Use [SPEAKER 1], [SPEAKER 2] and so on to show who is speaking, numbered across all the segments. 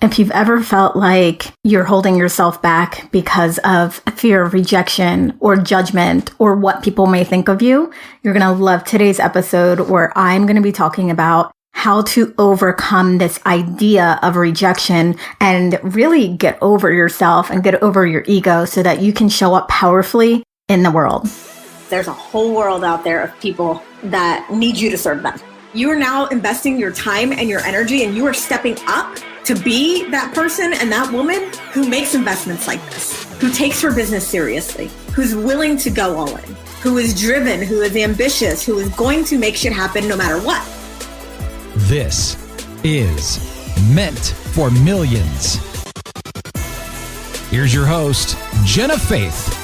[SPEAKER 1] If you've ever felt like you're holding yourself back because of fear of rejection or judgment or what people may think of you, you're going to love today's episode where I'm going to be talking about how to overcome this idea of rejection and really get over yourself and get over your ego so that you can show up powerfully in the world.
[SPEAKER 2] There's a whole world out there of people that need you to serve them. You are now investing your time and your energy, and you are stepping up to be that person and that woman who makes investments like this, who takes her business seriously, who's willing to go all in, who is driven, who is ambitious, who is going to make shit happen no matter what.
[SPEAKER 3] This is Meant for Millions. Here's your host, Jenna Faith.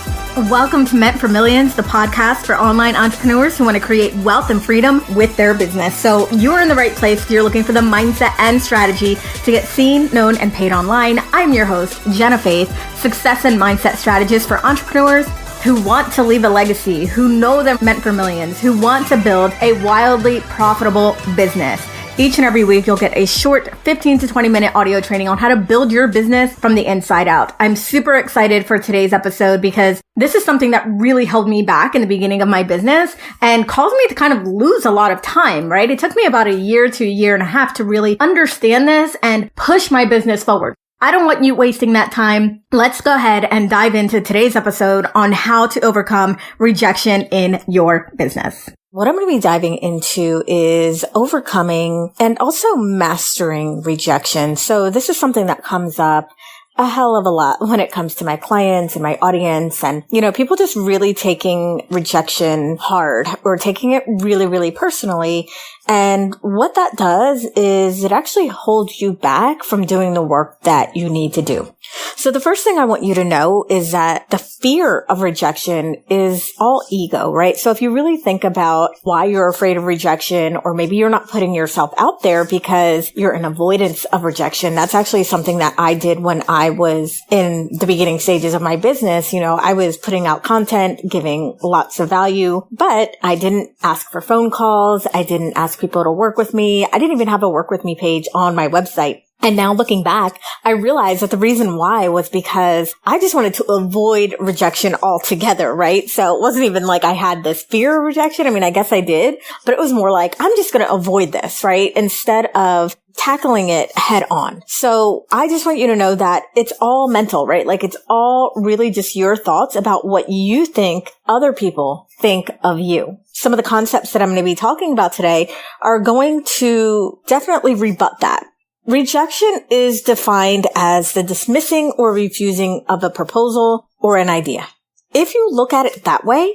[SPEAKER 1] Welcome to Meant for Millions, the podcast for online entrepreneurs who want to create wealth and freedom with their business. So you're in the right place if you're looking for the mindset and strategy to get seen, known, and paid online. I'm your host, Jenna Faith, success and mindset strategist for entrepreneurs who want to leave a legacy, who know they're meant for millions, who want to build a wildly profitable business. Each and every week, you'll get a short 15 to 20 minute audio training on how to build your business from the inside out. I'm super excited for today's episode because this is something that really held me back in the beginning of my business and caused me to kind of lose a lot of time, right? It took me about a year to a year and a half to really understand this and push my business forward. I don't want you wasting that time. Let's go ahead and dive into today's episode on how to overcome rejection in your business.
[SPEAKER 4] What I'm going to be diving into is overcoming and also mastering rejection. So this is something that comes up a hell of a lot when it comes to my clients and my audience and, people just really taking rejection hard or taking it really, really personally. And what that does is it actually holds you back from doing the work that you need to do. So the first thing I want you to know is that the fear of rejection is all ego, right? So if you really think about why you're afraid of rejection, or maybe you're not putting yourself out there because you're in avoidance of rejection, that's actually something that I did when I was in the beginning stages of my business. I was putting out content, giving lots of value, but I didn't ask for phone calls. I didn't ask people to work with me. I didn't even have a work with me page on my website. And now looking back, I realized that the reason why was because I just wanted to avoid rejection altogether, right? So it wasn't even like I had this fear of rejection. I mean, I guess I did, but it was more like, I'm just going to avoid this, right? Instead of tackling it head on. So I just want you to know that it's all mental, right? Like it's all really just your thoughts about what you think other people think of you. Some of the concepts that I'm going to be talking about today are going to definitely rebut that. Rejection is defined as the dismissing or refusing of a proposal or an idea. If you look at it that way,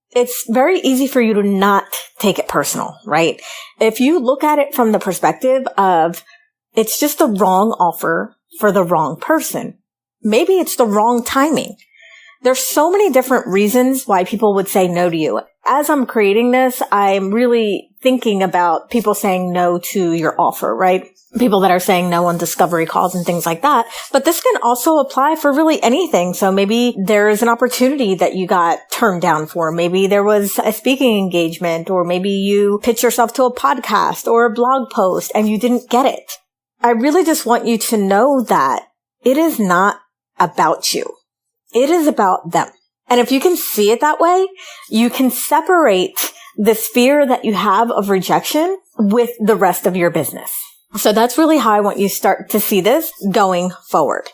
[SPEAKER 4] it's very easy for you to not take it personal, right? If you look at it from the perspective of it's just the wrong offer for the wrong person, maybe it's the wrong timing. There's so many different reasons why people would say no to you. As I'm creating this, I'm really thinking about people saying no to your offer, right? People that are saying no on discovery calls and things like that. But this can also apply for really anything. So maybe there is an opportunity that you got turned down for. Maybe there was a speaking engagement, or maybe you pitched yourself to a podcast or a blog post and you didn't get it. I really just want you to know that it is not about you. It is about them. And if you can see it that way, you can separate this fear that you have of rejection with the rest of your business. So that's really how I want you to start to see this going forward.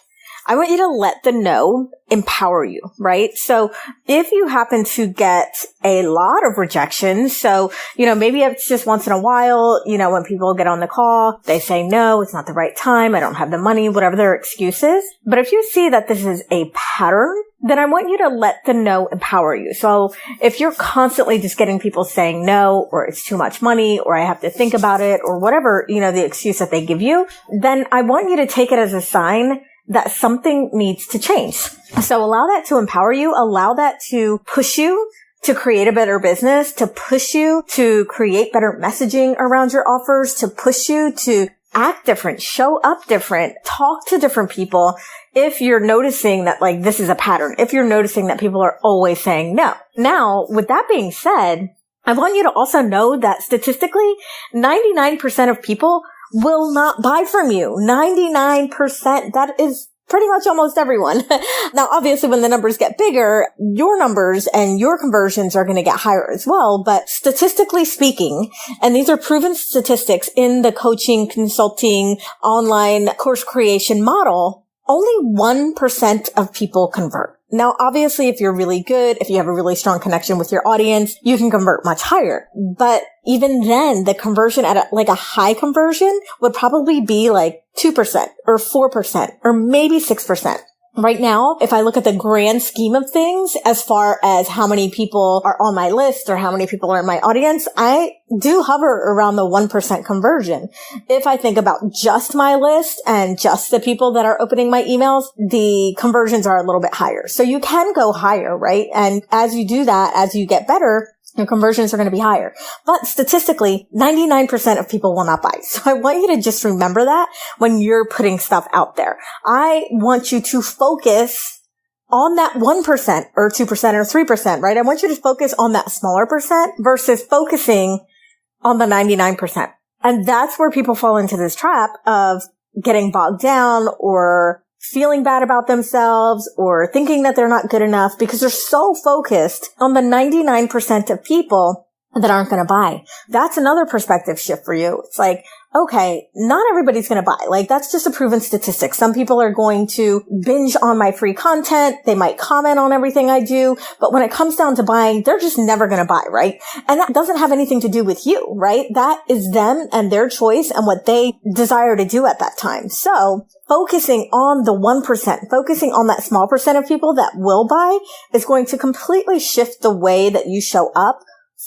[SPEAKER 4] I want you to let the no empower you, right? So if you happen to get a lot of rejection, so, maybe it's just once in a while, when people get on the call, they say, no, it's not the right time. I don't have the money, whatever their excuse is. But if you see that this is a pattern, then I want you to let the no empower you. So if you're constantly just getting people saying no, or it's too much money, or I have to think about it, or whatever, the excuse that they give you, then I want you to take it as a sign that something needs to change. So allow that to empower you, allow that to push you to create a better business, to push you to create better messaging around your offers, to push you to act different, show up different, talk to different people. If you're noticing that this is a pattern, if you're noticing that people are always saying no. Now, with that being said, I want you to also know that statistically, 99% of people will not buy from you. 99%. That is pretty much almost everyone. Now, obviously, when the numbers get bigger, your numbers and your conversions are going to get higher as well. But statistically speaking, and these are proven statistics in the coaching, consulting, online course creation model, only 1% of people convert. Now, obviously, if you're really good, if you have a really strong connection with your audience, you can convert much higher. But even then, the conversion at a high conversion would probably be like 2% or 4% or maybe 6%. Right now, if I look at the grand scheme of things, as far as how many people are on my list or how many people are in my audience, I do hover around the 1% conversion. If I think about just my list and just the people that are opening my emails, the conversions are a little bit higher. So you can go higher, right? And as you do that, as you get better, your conversions are going to be higher. But statistically, 99% of people will not buy. So I want you to just remember that when you're putting stuff out there. I want you to focus on that 1% or 2% or 3%, right? I want you to focus on that smaller percent versus focusing on the 99%. And that's where people fall into this trap of getting bogged down or feeling bad about themselves or thinking that they're not good enough because they're so focused on the 99% of people that aren't going to buy. That's another perspective shift for you. It's like, okay, not everybody's going to buy. Like, that's just a proven statistic. Some people are going to binge on my free content. They might comment on everything I do. But when it comes down to buying, they're just never going to buy, right? And that doesn't have anything to do with you, right? That is them and their choice and what they desire to do at that time. So focusing on the 1%, focusing on that small percent of people that will buy is going to completely shift the way that you show up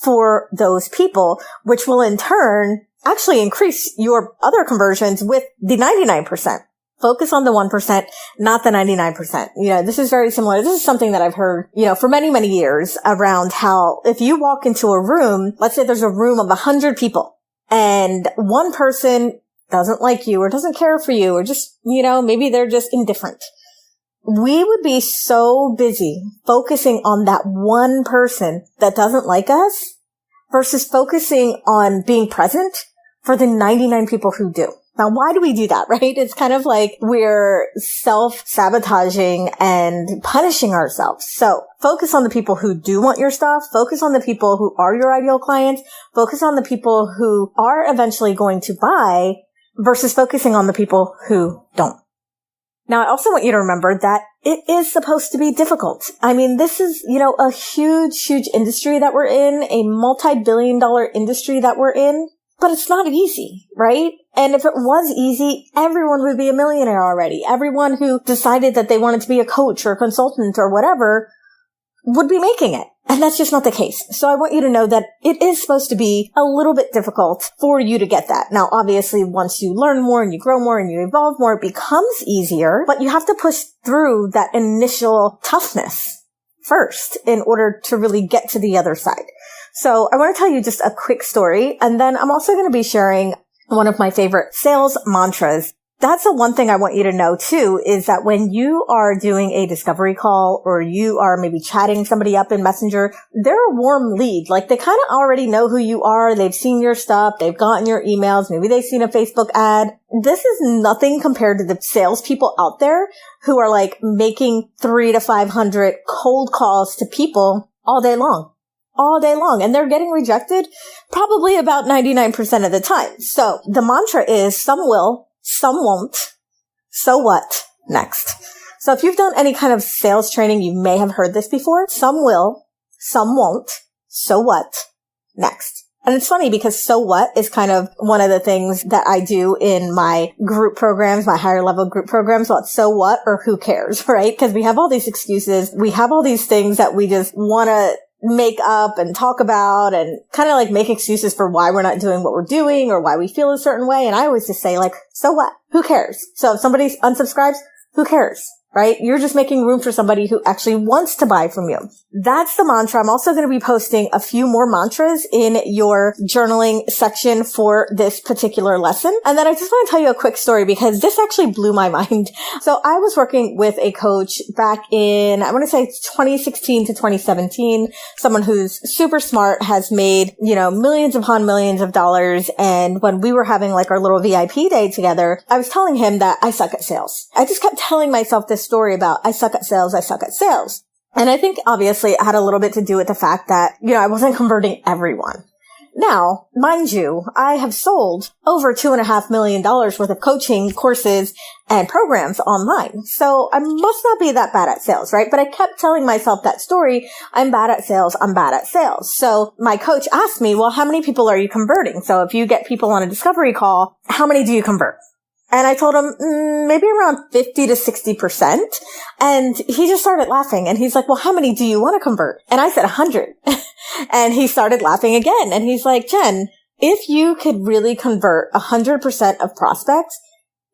[SPEAKER 4] for those people, which will in turn actually increase your other conversions with the 99%. Focus on the 1%, not the 99%. You know, this is very similar. This is something that I've heard, for many, many years around how if you walk into a room, let's say there's a room of 100 people and one person doesn't like you or doesn't care for you or just, maybe they're just indifferent. We would be so busy focusing on that one person that doesn't like us versus focusing on being present for the 99 people who do. Now, why do we do that, right? It's kind of like we're self-sabotaging and punishing ourselves. So focus on the people who do want your stuff. Focus on the people who are your ideal clients. Focus on the people who are eventually going to buy versus focusing on the people who don't. Now, I also want you to remember that it is supposed to be difficult. I mean, this is, a huge, huge industry that we're in, a multi-billion-dollar industry that we're in, but it's not easy, right? And if it was easy, everyone would be a millionaire already. Everyone who decided that they wanted to be a coach or a consultant or whatever would be making it. And that's just not the case. So I want you to know that it is supposed to be a little bit difficult for you to get that. Now, obviously, once you learn more and you grow more and you evolve more, it becomes easier, but you have to push through that initial toughness first in order to really get to the other side. So I want to tell you just a quick story. And then I'm also going to be sharing one of my favorite sales mantras. That's the one thing I want you to know too, is that when you are doing a discovery call or you are maybe chatting somebody up in Messenger, they're a warm lead. Like they kind of already know who you are. They've seen your stuff. They've gotten your emails. Maybe they've seen a Facebook ad. This is nothing compared to the salespeople out there who are like making 300 to 500 cold calls to people all day long. And they're getting rejected probably about 99% of the time. So the mantra is some will, some won't. So what? Next. So if you've done any kind of sales training, you may have heard this before. Some will, some won't. So what? Next. And it's funny because so what is kind of one of the things that I do in my group programs, my higher level group programs. Well, so what or who cares, right? Because we have all these excuses. We have all these things that we just want to make up and talk about and kind of like make excuses for why we're not doing what we're doing or why we feel a certain way. And I always just say like, so what? Who cares? So if somebody unsubscribes, who cares? right? You're just making room for somebody who actually wants to buy from you. That's the mantra. I'm also going to be posting a few more mantras in your journaling section for this particular lesson. And then I just want to tell you a quick story because this actually blew my mind. So I was working with a coach back in, I want to say 2016 to 2017, someone who's super smart, has made, millions upon millions of dollars. And when we were having like our little VIP day together, I was telling him that I suck at sales. I just kept telling myself this story about I suck at sales, I suck at sales. And I think obviously it had a little bit to do with the fact that, I wasn't converting everyone. Now, mind you, I have sold over $2.5 million worth of coaching courses and programs online. So I must not be that bad at sales, right? But I kept telling myself that story. I'm bad at sales. I'm bad at sales. So my coach asked me, well, how many people are you converting? So if you get people on a discovery call, how many do you convert? And I told him, maybe around 50 to 60%. And he just started laughing. And he's like, well, how many do you want to convert? And I said 100. And he started laughing again. And he's like, Jen, if you could really convert 100% of prospects,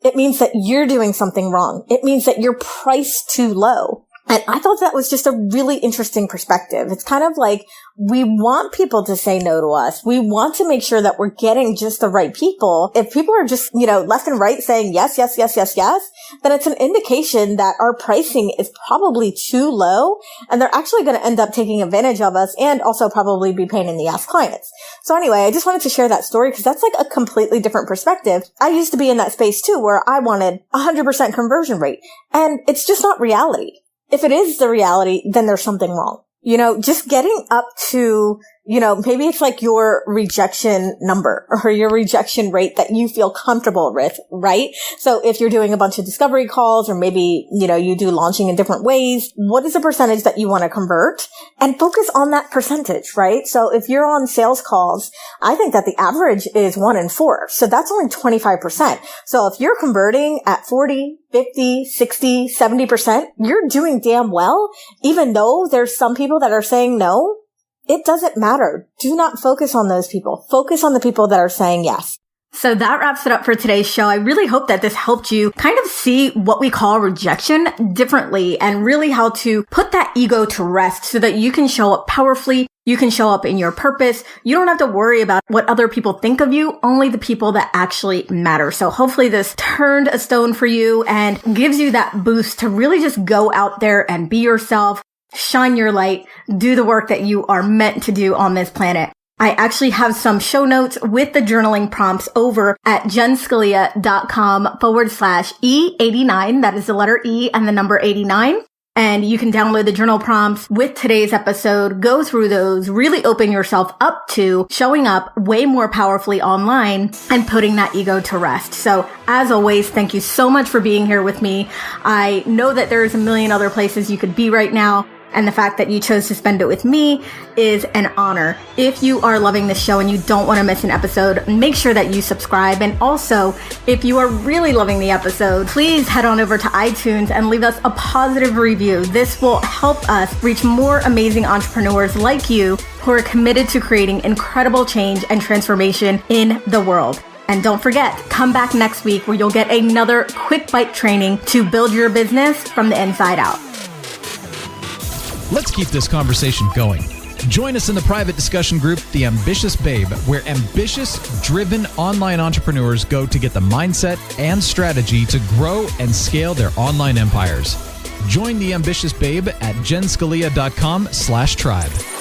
[SPEAKER 4] it means that you're doing something wrong. It means that you're priced too low. And I thought that was just a really interesting perspective. It's kind of like we want people to say no to us. We want to make sure that we're getting just the right people. If people are just, left and right saying yes, yes, yes, yes, yes, then it's an indication that our pricing is probably too low and they're actually going to end up taking advantage of us and also probably be pain in the ass clients. So anyway, I just wanted to share that story because that's like a completely different perspective. I used to be in that space too where I wanted 100% conversion rate and it's just not reality. If it is the reality, then there's something wrong. Just getting up to, maybe it's like your rejection number or your rejection rate that you feel comfortable with, right? So if you're doing a bunch of discovery calls or maybe, you do launching in different ways, what is the percentage that you want to convert and focus on that percentage, right? So if you're on sales calls, I think that the average is 1 in 4. So that's only 25%. So if you're converting at 40, 50, 60, 70%, you're doing damn well, even though there's some people that are saying no. It doesn't matter. Do not focus on those people. Focus on the people that are saying yes.
[SPEAKER 1] So that wraps it up for today's show. I really hope that this helped you kind of see what we call rejection differently and really how to put that ego to rest so that you can show up powerfully. You can show up in your purpose. You don't have to worry about what other people think of you, only the people that actually matter. So hopefully this turned a stone for you and gives you that boost to really just go out there and be yourself, shine your light, do the work that you are meant to do on this planet. I actually have some show notes with the journaling prompts over at jenscalia.com/E89. That is the letter E and the number 89. And you can download the journal prompts with today's episode, go through those, really open yourself up to showing up way more powerfully online and putting that ego to rest. So as always, thank you so much for being here with me. I know that there's a million other places you could be right now. And the fact that you chose to spend it with me is an honor. If you are loving this show and you don't want to miss an episode, make sure that you subscribe. And also, if you are really loving the episode, please head on over to iTunes and leave us a positive review. This will help us reach more amazing entrepreneurs like you who are committed to creating incredible change and transformation in the world. And don't forget, come back next week where you'll get another quick bite training to build your business from the inside out.
[SPEAKER 3] Let's keep this conversation going. Join us in the private discussion group, The Ambitious Babe, where ambitious, driven online entrepreneurs go to get the mindset and strategy to grow and scale their online empires. Join The Ambitious Babe at jenscalia.com/tribe.